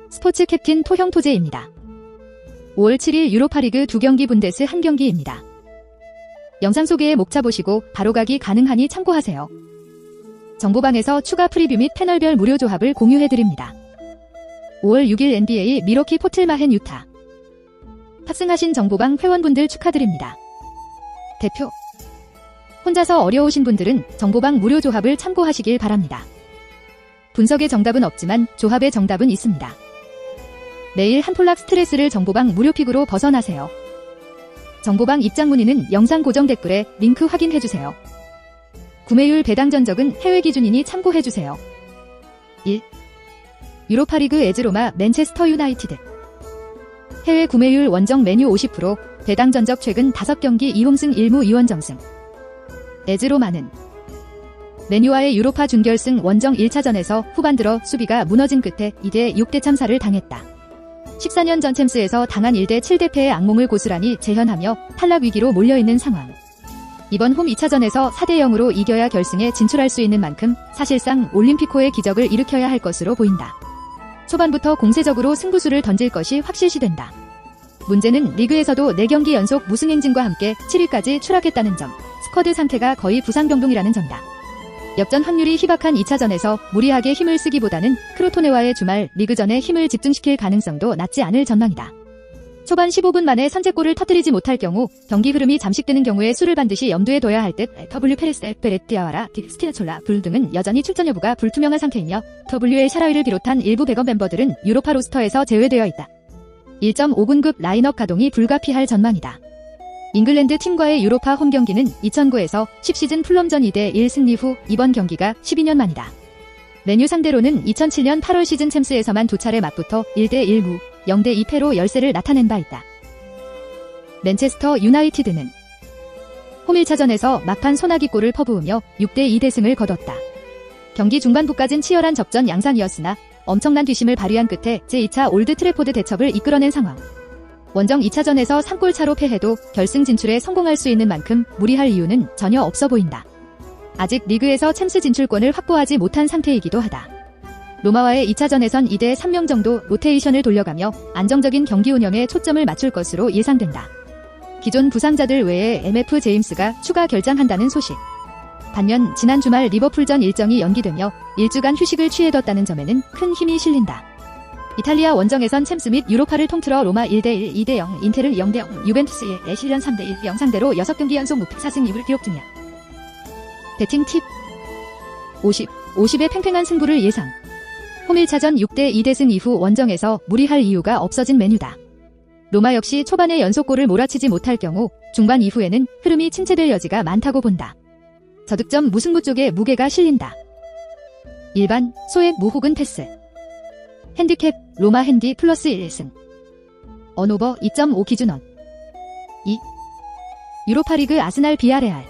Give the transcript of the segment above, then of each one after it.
스포츠 캡틴 토형토제입니다. 5월 7일 유로파리그 2경기 분데스 1경기입니다. 영상 소개에 목차 보시고 바로 가기 가능하니 참고하세요. 정보방에서 추가 프리뷰 및 패널별 무료 조합을 공유해드립니다. 5월 6일 NBA 미러키 포틀마헨 유타. 탑승하신 정보방 회원분들 축하드립니다. 대표. 혼자서 어려우신 분들은 정보방 무료 조합을 참고하시길 바랍니다. 분석의 정답은 없지만 조합의 정답은 있습니다. 매일 한 폴락 스트레스를 정보방 무료픽으로 벗어나세요. 정보방 입장 문의는 영상 고정 댓글에 링크 확인해주세요. 구매율 배당 전적은 해외 기준이니 참고해주세요. 1. 유로파리그 에즈로마 맨체스터 유나이티드. 해외 구매율 원정 메뉴 50%, 배당 전적 최근 5경기 2홈승 1무 2원정승. 에즈로마는 메뉴와의 유로파 준결승 원정 1차전에서 후반 들어 수비가 무너진 끝에 2대 6대 참사를 당했다. 14년 전 챔스에서 당한 1대 7대패의 악몽을 고스란히 재현하며 탈락 위기로 몰려있는 상황. 이번 홈 2차전에서 4대 0으로 이겨야 결승에 진출할 수 있는 만큼 사실상 올림피코의 기적을 일으켜야 할 것으로 보인다. 초반부터 공세적으로 승부수를 던질 것이 확실시된다. 문제는 리그에서도 4경기 연속 무승 행진과 함께 7위까지 추락했다는 점, 스쿼드 상태가 거의 부상병동이라는 점이다. 역전 확률이 희박한 2차전에서 무리하게 힘을 쓰기보다는 크로토네와의 주말 리그전에 힘을 집중시킬 가능성도 낮지 않을 전망이다. 초반 15분 만에 선제골을 터뜨리지 못할 경우 경기 흐름이 잠식되는 경우에 수를 반드시 염두에 둬야 할 듯. W 페레스, 베레티아와라, 스티나촐라, 불 등은 여전히 출전 여부가 불투명한 상태이며 WL 샤라위를 비롯한 일부 백업 멤버들은 유로파 로스터에서 제외되어 있다. 1.5군급 라인업 가동이 불가피할 전망이다. 잉글랜드 팀과의 유로파 홈 경기는 2009에서 10시즌 풀럼전 2대1 승리 후 이번 경기가 12년 만이다. 메뉴 상대로는 2007년 8월 시즌 챔스에서만 2차례 맞붙어 1대1 무 0대2패로 열세를 나타낸 바 있다. 맨체스터 유나이티드는 홈 1차전에서 막판 소나기골을 퍼부으며 6대2 대승을 거뒀다. 경기 중반부까진 치열한 접전 양상이었으나 엄청난 뒤심을 발휘한 끝에 제2차 올드 트래포드 대첩을 이끌어낸 상황. 원정 2차전에서 3골 차로 패해도 결승 진출에 성공할 수 있는 만큼 무리할 이유는 전혀 없어 보인다. 아직 리그에서 챔스 진출권을 확보하지 못한 상태이기도 하다. 로마와의 2차전에선 2대 3명 정도 로테이션을 돌려가며 안정적인 경기 운영에 초점을 맞출 것으로 예상된다. 기존 부상자들 외에 MF 제임스가 추가 결장한다는 소식. 반면 지난 주말 리버풀전 일정이 연기되며 일주간 휴식을 취해뒀다는 점에는 큰 힘이 실린다. 이탈리아 원정에선 챔스 및 유로파를 통틀어 로마 1대1, 2대0, 인테르 0대0, 유벤투스의 애실련 3대1 영상대로 6경기 연속 무패 4승 2를 기록 중이야. 배팅 팁. 50의 팽팽한 승부를 예상. 홈 1차전 6대2 대승 이후 원정에서 무리할 이유가 없어진 메뉴다. 로마 역시 초반에 연속골을 몰아치지 못할 경우 중반 이후에는 흐름이 침체될 여지가 많다고 본다. 저득점 무승부 쪽에 무게가 실린다. 일반, 소액 무 혹은 패스. 핸디캡, 로마 핸디 플러스 1승. 언오버 2.5 기준원. 2. 유로파리그 아스날 비아레알.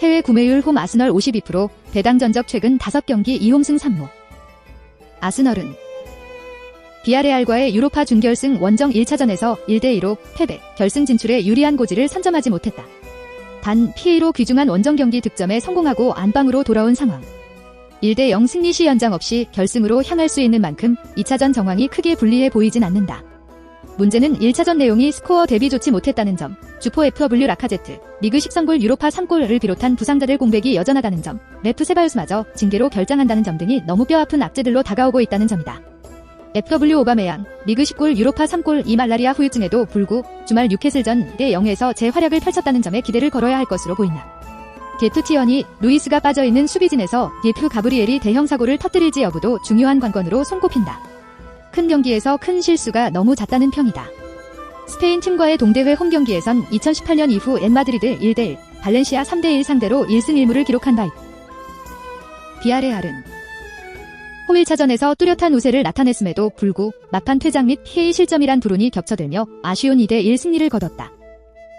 해외 구매율 홈 아스널 52%, 배당 전적 최근 5경기 2홈승 3무. 아스널은 비아레알과의 유로파 준결승 원정 1차전에서 1대2로 패배, 결승 진출에 유리한 고지를 선점하지 못했다. 단 PA로 귀중한 원정 경기 득점에 성공하고 안방으로 돌아온 상황. 1대0 승리 시 연장 없이 결승으로 향할 수 있는 만큼 2차전 정황이 크게 불리해 보이진 않는다. 문제는 1차전 내용이 스코어 대비 좋지 못했다는 점, 주포 FW 라카제트, 리그 13골 유로파 3골을 비롯한 부상자들 공백이 여전하다는 점, 레프 세바요스마저 징계로 결장한다는 점 등이 너무 뼈아픈 악재들로 다가오고 있다는 점이다. FW 오바메양, 리그 10골 유로파 3골 이 말라리아 후유증에도 불구 주말 뉴캐슬전 2대0에서 재활약을 펼쳤다는 점에 기대를 걸어야 할 것으로 보인다. 게투티언이 루이스가 빠져있는 수비진에서 디프 가브리엘이 대형 사고를 터뜨릴지 여부도 중요한 관건으로 손꼽힌다. 큰 경기에서 큰 실수가 너무 잦다는 평이다. 스페인 팀과의 동대회 홈 경기에선 2018년 이후 엔마드리드 1대1, 발렌시아 3대1 상대로 1승 1무를 기록한 바 있다. 비아레알은 홈 1차전에서 뚜렷한 우세를 나타냈음에도 불구 막판 퇴장 및 PA 실점이란 불운이 겹쳐들며 아쉬운 2대1 승리를 거뒀다.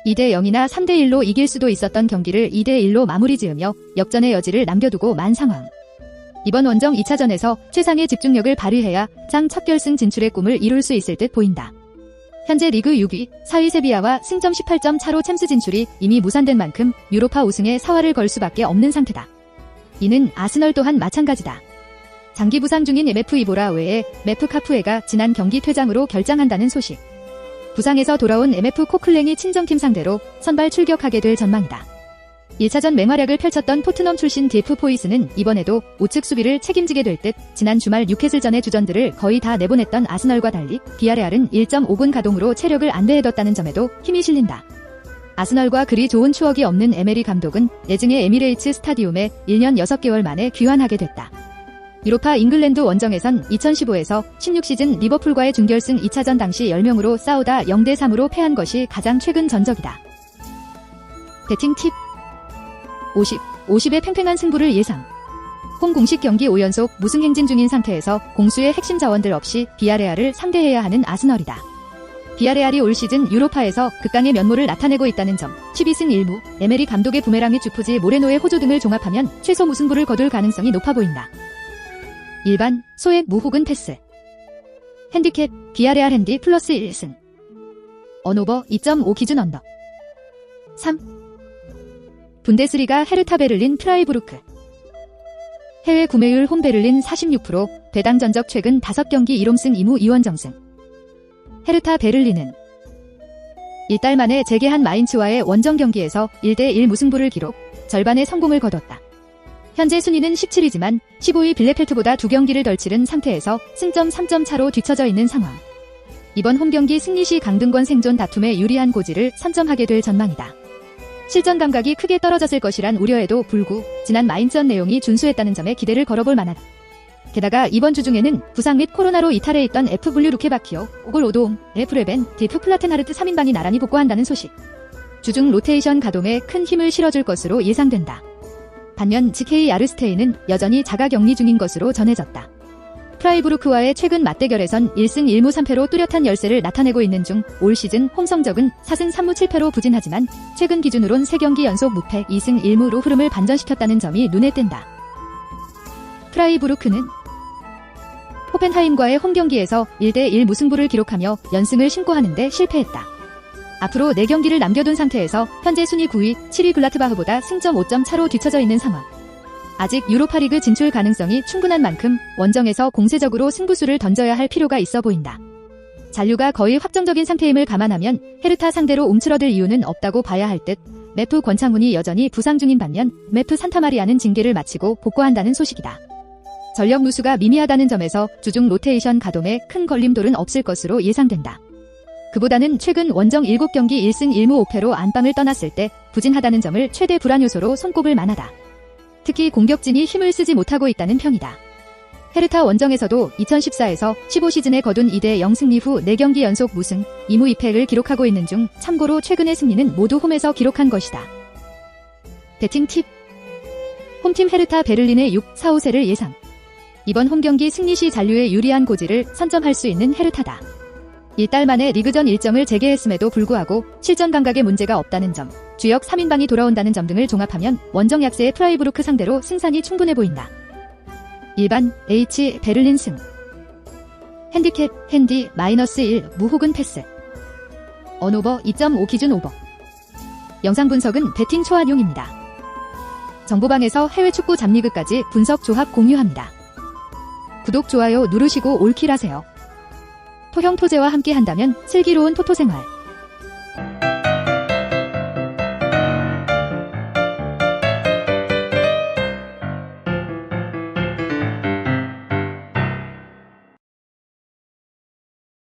2대0이나 3대1로 이길 수도 있었던 경기를 2대1로 마무리 지으며 역전의 여지를 남겨두고 만 상황. 이번 원정 2차전에서 최상의 집중력을 발휘해야 장 첫 결승 진출의 꿈을 이룰 수 있을 듯 보인다. 현재 리그 6위, 4위 세비야와 승점 18점 차로 챔스 진출이 이미 무산된 만큼 유로파 우승에 사활을 걸 수밖에 없는 상태다. 이는 아스널 또한 마찬가지다. 장기 부상 중인 MF 이보라 외에 메프 카푸에가 지난 경기 퇴장으로 결장한다는 소식. 부상에서 돌아온 MF 코클랭이 친정팀 상대로 선발 출격하게 될 전망이다. 1차전 맹활약을 펼쳤던 토트넘 출신 DF 포이스는 이번에도 우측 수비를 책임지게 될 듯 지난 주말 뉴캐슬전의 주전들을 거의 다 내보냈던 아스널과 달리 비아레알은 1.5군 가동으로 체력을 안대해뒀다는 점에도 힘이 실린다. 아스널과 그리 좋은 추억이 없는 에메리 감독은 내증의 에미레이츠 스타디움에 1년 6개월 만에 귀환하게 됐다. 유로파 잉글랜드 원정에선 2015에서 16시즌 리버풀과의 준결승 2차전 당시 10명으로 싸우다 0대3으로 패한 것이 가장 최근 전적이다. 배팅 팁 50의 팽팽한 승부를 예상. 홈 공식 경기 5연속 무승 행진 중인 상태에서 공수의 핵심 자원들 없이 비아레알을 상대해야 하는 아스널이다. 비아레알이 올 시즌 유로파에서 극강의 면모를 나타내고 있다는 점, 12승 1무, 에메리 감독의 부메랑이 주푸지 모레노의 호조 등을 종합하면 최소 무승부를 거둘 가능성이 높아 보인다. 일반, 소액 무 혹은 패스. 핸디캡, 비아레알 핸디 플러스 1승. 언오버 2.5 기준 언더. 3. 분데스리가 헤르타 베를린 프라이부르크. 해외 구매율 홈 베를린 46%, 배당 전적 최근 5경기 1홈승 2무 2원정승. 헤르타 베를린은 1달 만에 재개한 마인츠와의 원정 경기에서 1대1 무승부를 기록, 절반의 성공을 거뒀다. 현재 순위는 17위지만 15위 빌레펠트보다 2경기를 덜 치른 상태에서 승점 3점 차로 뒤처져 있는 상황. 이번 홈경기 승리 시 강등권 생존 다툼에 유리한 고지를 선점하게 될 전망이다. 실전 감각이 크게 떨어졌을 것이란 우려에도 불구 지난 마인츠전 내용이 준수했다는 점에 기대를 걸어볼 만하다. 게다가 이번 주 중에는 부상 및 코로나로 이탈해 있던 FW 루케바키오, 오골 오도옹, 레프레벤, 디프 플라텐하르트 3인방이 나란히 복구한다는 소식. 주중 로테이션 가동에 큰 힘을 실어줄 것으로 예상된다. 반면 GK 야르스테인은 여전히 자가격리 중인 것으로 전해졌다. 프라이부르크와의 최근 맞대결에선 1승 1무 3패로 뚜렷한 열세를 나타내고 있는 중 올 시즌 홈 성적은 4승 3무 7패로 부진하지만 최근 기준으론 3경기 연속 무패 2승 1무로 흐름을 반전시켰다는 점이 눈에 띈다. 프라이부르크는 호펜하임과의 홈경기에서 1대1 무승부를 기록하며 연승을 신고하는데 실패했다. 앞으로 4경기를 남겨둔 상태에서 현재 순위 9위, 7위 글라트바흐보다 승점 5점 차로 뒤처져 있는 상황. 아직 유로파리그 진출 가능성이 충분한 만큼 원정에서 공세적으로 승부수를 던져야 할 필요가 있어 보인다. 잔류가 거의 확정적인 상태임을 감안하면 헤르타 상대로 움츠러들 이유는 없다고 봐야 할 듯 메프 권창훈이 여전히 부상 중인 반면 메프 산타마리아는 징계를 마치고 복구한다는 소식이다. 전력 누수가 미미하다는 점에서 주중 로테이션 가동에 큰 걸림돌은 없을 것으로 예상된다. 그보다는 최근 원정 7경기 1승 1무 5패로 안방을 떠났을 때 부진하다는 점을 최대 불안 요소로 손꼽을 만하다. 특히 공격진이 힘을 쓰지 못하고 있다는 평이다. 헤르타 원정에서도 2014에서 15시즌에 거둔 2대0 승리 후 4경기 연속 무승, 2무 2패를 기록하고 있는 중 참고로 최근의 승리는 모두 홈에서 기록한 것이다. 배팅 팁. 홈팀 헤르타 베를린의 6, 4, 5세를 예상. 이번 홈경기 승리 시 잔류에 유리한 고지를 선점할 수 있는 헤르타다. 1달 만에 리그전 일정을 재개했음에도 불구하고 실전 감각에 문제가 없다는 점, 주역 3인방이 돌아온다는 점 등을 종합하면 원정 약세의 프라이부르크 상대로 승산이 충분해 보인다. 일반, H, 베를린 승. 핸디캡, 핸디, -1, 무 혹은 패스. 언오버 2.5 기준 오버. 영상 분석은 배팅 초안용입니다. 정보방에서 해외 축구 잡리그까지 분석 조합 공유합니다. 구독, 좋아요 누르시고 올킬하세요. 토형 토제와 함께 한다면 슬기로운 토토생활.